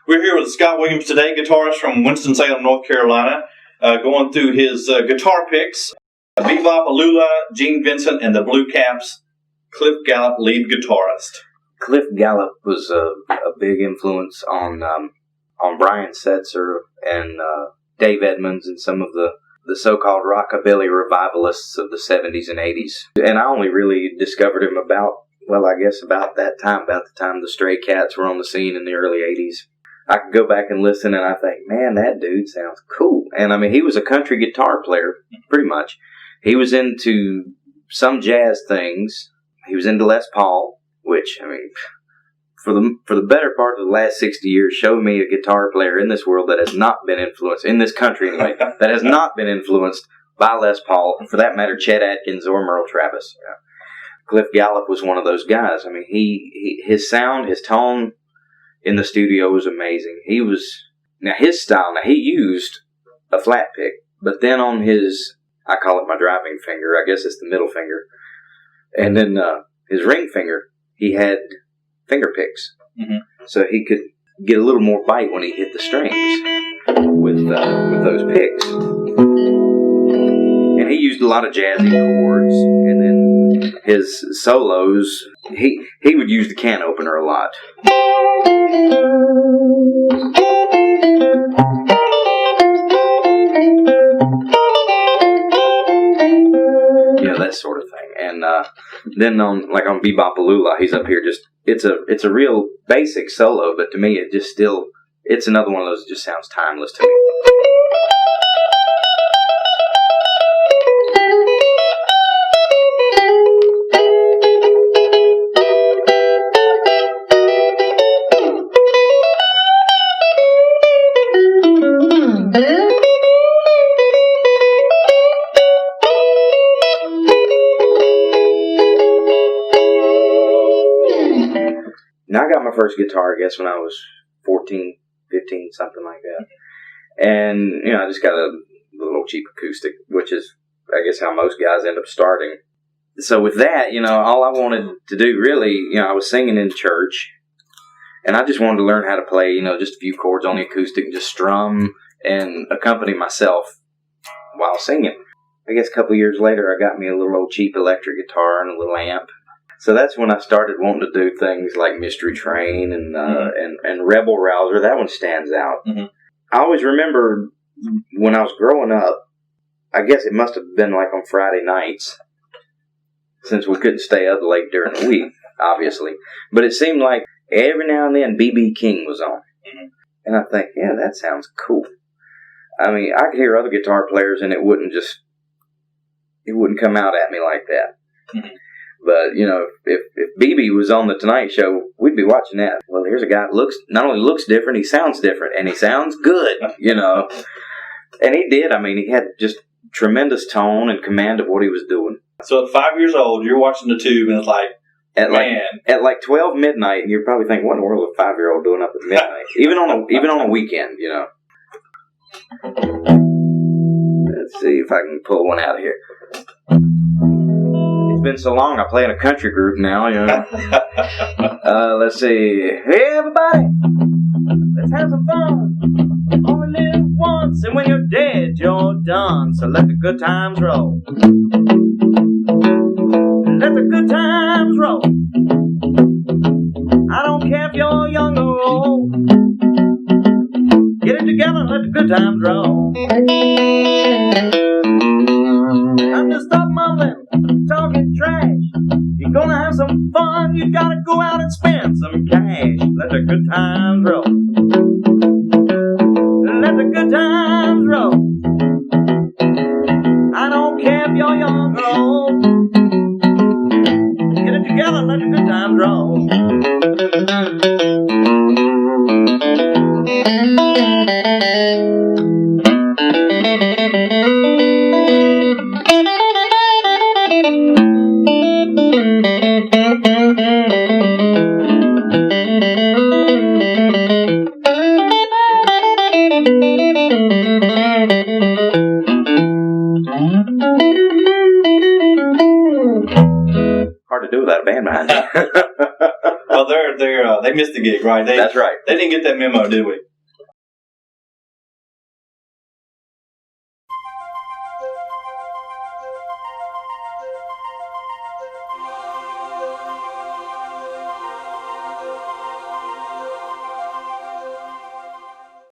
We're here with Scott Williams today, guitarist from Winston-Salem, North Carolina, going through his guitar picks. Be-Bop-A-Lula, Gene Vincent, and the Blue Caps, Cliff Gallup, lead guitarist. Cliff Gallup was a big influence on Brian Setzer and Dave Edmunds and some of the so-called rockabilly revivalists of the 70s and 80s. And I only really discovered him about the time the Stray Cats were on the scene in the early 80s. I could go back and listen and I think, man, that dude sounds cool. And I mean, he was a country guitar player, pretty much. He was into some jazz things. He was into Les Paul, which, I mean, for the better part of the last 60 years, show me a guitar player in this world that has not been influenced, in this country anyway, that has not been influenced by Les Paul, for that matter, Chet Atkins or Merle Travis. Yeah. Cliff Gallup was one of those guys. I mean, his sound, his tone in the studio was amazing. His style, he used a flat pick, but then on his, I call it my driving finger, I guess it's the middle finger, and then his ring finger, he had finger picks. Mm-hmm. So he could get a little more bite when he hit the strings with those picks. And he used a lot of jazzy chords, and then his solos, he would use the can opener a lot. That sort of thing. And then on Be-Bop-A-Lula, he's up here it's a real basic solo, but to me it's another one of those that just sounds timeless to me. Now, I got my first guitar, I guess, when I was 14, 15, something like that. And, I just got a little cheap acoustic, which is, I guess, how most guys end up starting. So with that, all I wanted to do really, I was singing in church, and I just wanted to learn how to play, just a few chords on the acoustic, just strum and accompany myself while singing. I guess a couple years later, I got me a little old cheap electric guitar and a little amp. So that's when I started wanting to do things like Mystery Train and Rebel Rouser. That one stands out. Mm-hmm. I always remember when I was growing up, I guess it must have been like on Friday nights, since we couldn't stay up late during the week, obviously. But it seemed like every now and then B.B. King was on. Mm-hmm. And I think, yeah, that sounds cool. I mean, I could hear other guitar players and it wouldn't come out at me like that. Mm-hmm. But, if BB was on the Tonight Show, we'd be watching that. Well, here's a guy that not only looks different, he sounds different, and he sounds good, And he did. I mean, he had just tremendous tone and command of what he was doing. So at 5 years old, you're watching the tube, and it's like, at 12 midnight, and you're probably thinking, what in the world is a 5-year-old doing up at midnight? even on a weekend, Let's see if I can pull one out of here. Been so long, I play in a country group now, Let's see. Hey, everybody, let's have some fun. Only live once, and when you're dead, you're done. So let the good times roll. Let the good times roll. I don't care if you're young or old. Get it together and let the good times roll. I'm just stop mumbling, talking trash. You're gonna have some fun, you gotta go out and spend some cash. Let the good times roll. Let the good times roll. I don't care if you're young or old. Get it together, let the good times roll. They missed the gig, right? That's right. They didn't get that memo, did we?